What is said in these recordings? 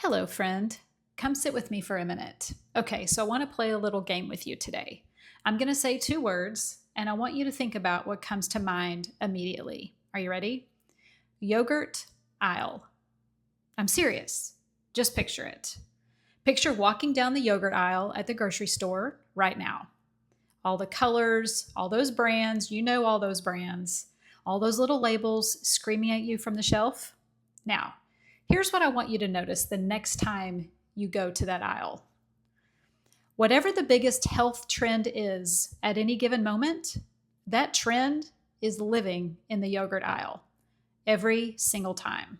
Hello, friend. Come sit with me for a minute. Okay, so I want to play a little game with you today. I'm going to say two words, and I want you to think about what comes to mind immediately. Are you ready? Yogurt aisle. I'm serious. Just picture it. Picture walking down the yogurt aisle at the grocery store right now. All the colors, all those brands, you know all those brands, all those little labels screaming at you from the shelf. Now, here's what I want you to notice the next time you go to that aisle. Whatever the biggest health trend is at any given moment, that trend is living in the yogurt aisle every single time.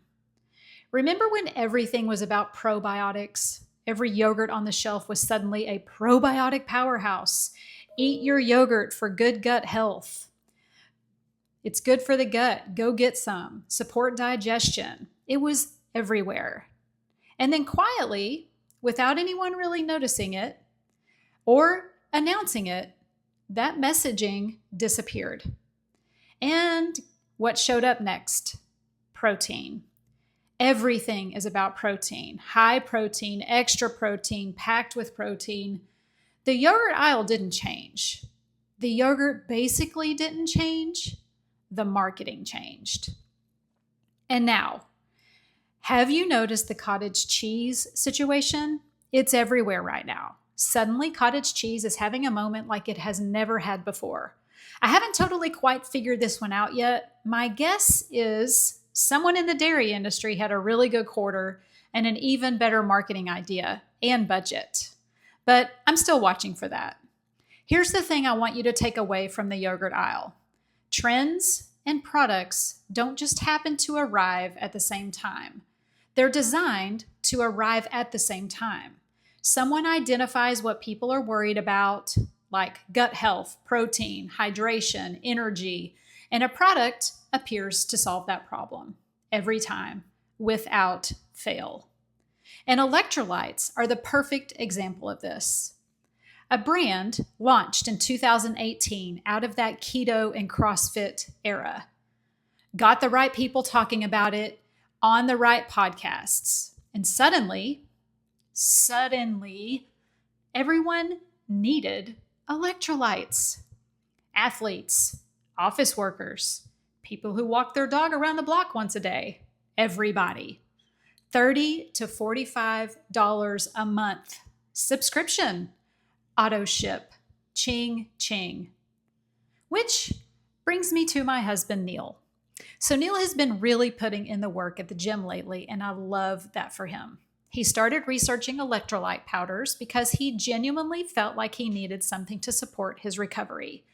Remember when everything was about probiotics? Every yogurt on the shelf was suddenly a probiotic powerhouse. Eat your yogurt for good gut health. It's good for the gut. Go get some. Support digestion. It was everywhere. And then quietly, without anyone really noticing it or announcing it, that messaging disappeared. And what showed up next? Protein. Everything is about protein. High protein, extra protein, packed with protein. The yogurt aisle didn't change. The yogurt basically didn't change. The marketing changed. And now, have you noticed the cottage cheese situation? It's everywhere right now. Suddenly, cottage cheese is having a moment like it has never had before. I haven't totally quite figured this one out yet. My guess is someone in the dairy industry had a really good quarter and an even better marketing idea and budget. But I'm still watching for that. Here's the thing I want you to take away from the yogurt aisle. Trends and products don't just happen to arrive at the same time. They're designed to arrive at the same time. Someone identifies what people are worried about, like gut health, protein, hydration, energy, and a product appears to solve that problem every time without fail. And electrolytes are the perfect example of this. A brand launched in 2018 out of that keto and CrossFit era. Got the right people talking about it on the right podcasts. And suddenly, everyone needed electrolytes. Athletes, office workers, people who walk their dog around the block once a day, everybody. $30 to $45 a month. Subscription. Auto ship. Ching, ching. Which brings me to my husband, Neil. So Neil has been really putting in the work at the gym lately, and I love that for him. He started researching electrolyte powders because he genuinely felt like he needed something to support his recovery.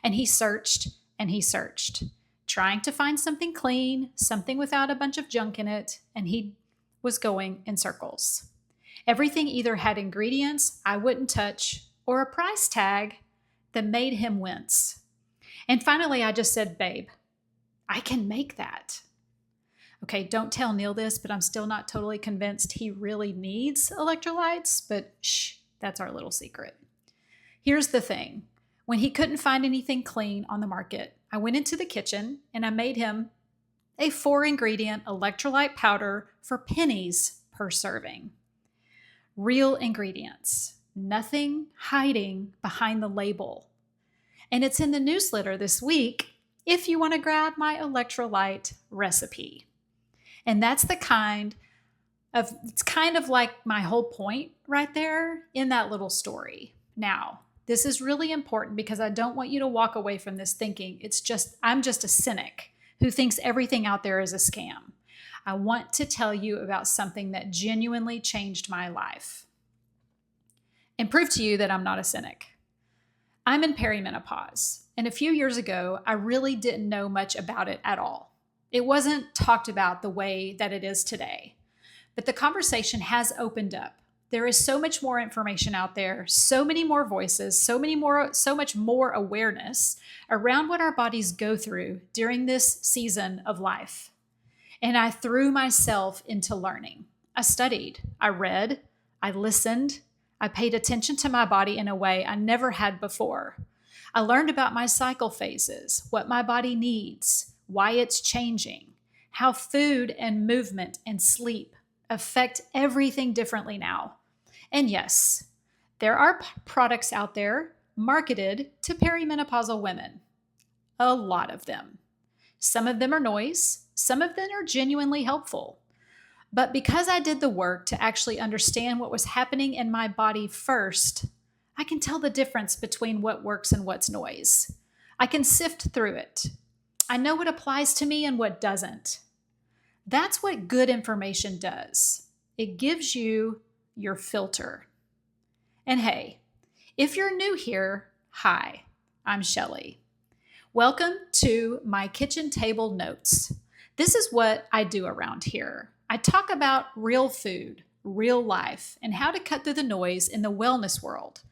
And he searched and he searched, trying to find something clean, something without a bunch of junk in it, and he was going in circles. Everything either had ingredients I wouldn't touch or a price tag that made him wince. And finally, I just said, babe, I can make that. Okay, don't tell Neil this, but I'm still not totally convinced he really needs electrolytes, but shh, that's our little secret. Here's the thing. When he couldn't find anything clean on the market, I went into the kitchen and I made him a 4-ingredient electrolyte powder for pennies per serving. Real ingredients, nothing hiding behind the label. And it's in the newsletter this week if you want to grab my electrolyte recipe. And that's it's kind of like my whole point right there in that little story. Now, this is really important because I don't want you to walk away from this thinking I'm just a cynic who thinks everything out there is a scam. I want to tell you about something that genuinely changed my life and prove to you that I'm not a cynic. I'm in perimenopause, and a few years ago, I really didn't know much about it at all. It wasn't talked about the way that it is today, but the conversation has opened up. There is so much more information out there, so many more voices, so much more awareness around what our bodies go through during this season of life. And I threw myself into learning. I studied, I read, I listened, I paid attention to my body in a way I never had before. I learned about my cycle phases, what my body needs, why it's changing, how food and movement and sleep affect everything differently now. And yes, there are products out there marketed to perimenopausal women. A lot of them. Some of them are noise, some of them are genuinely helpful. But because I did the work to actually understand what was happening in my body first, I can tell the difference between what works and what's noise. I can sift through it. I know what applies to me and what doesn't. That's what good information does. It gives you your filter. And hey, if you're new here, hi, I'm Shelley. Welcome to my kitchen table notes. This is what I do around here. I talk about real food, real life, and how to cut through the noise in the wellness world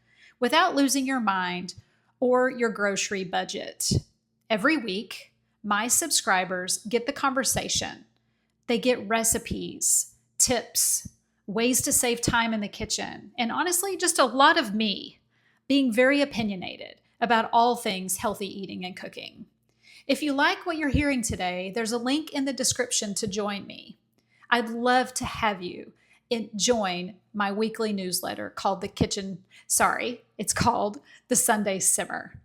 without losing your mind or your grocery budget. Every week, my subscribers get the conversation. They get recipes, tips, ways to save time in the kitchen, and honestly, just a lot of me being very opinionated about all things healthy eating and cooking. If you like what you're hearing today, there's a link in the description to join me. I'd love to have you join my weekly newsletter called it's called the Sunday Simmer.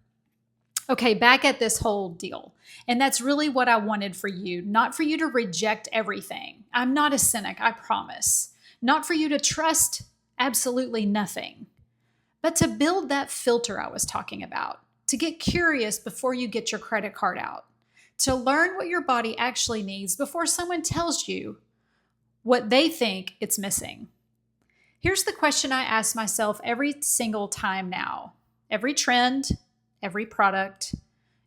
Okay, back at this whole deal. And that's really what I wanted for you, not for you to reject everything. I'm not a cynic, I promise. Not for you to trust absolutely nothing, but to build that filter I was talking about, to get curious before you get your credit card out, to learn what your body actually needs before someone tells you what they think it's missing. Here's the question I ask myself every single time now. Every trend, every product,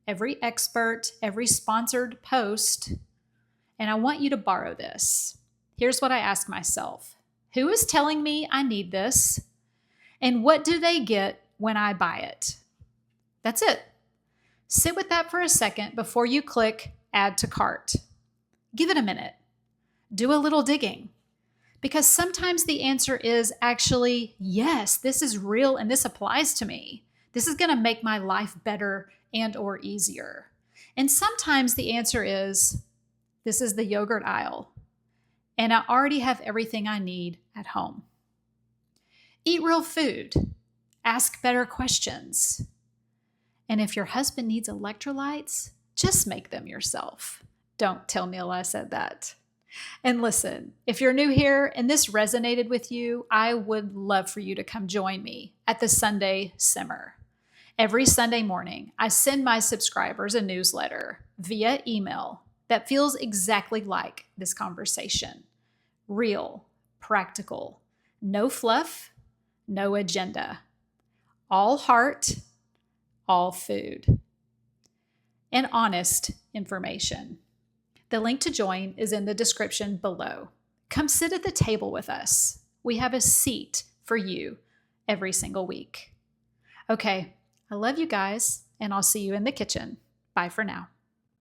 every expert, every sponsored post, and I want you to borrow this. Here's what I ask myself. Who is telling me I need this? And what do they get when I buy it? That's it. Sit with that for a second before you click add to cart. Give it a minute. Do a little digging. Because sometimes the answer is actually, yes, this is real and this applies to me. This is going to make my life better and or easier. And sometimes the answer is, this is the yogurt aisle, and I already have everything I need at home. Eat real food. Ask better questions. And if your husband needs electrolytes, just make them yourself. Don't tell Neil I said that. And listen, if you're new here and this resonated with you, I would love for you to come join me at the Sunday Simmer. Every Sunday morning, I send my subscribers a newsletter via email that feels exactly like this conversation. Real, practical, no fluff, no agenda. All heart, all food. And honest information. The link to join is in the description below. Come sit at the table with us. We have a seat for you every single week. Okay, I love you guys, and I'll see you in the kitchen. Bye for now.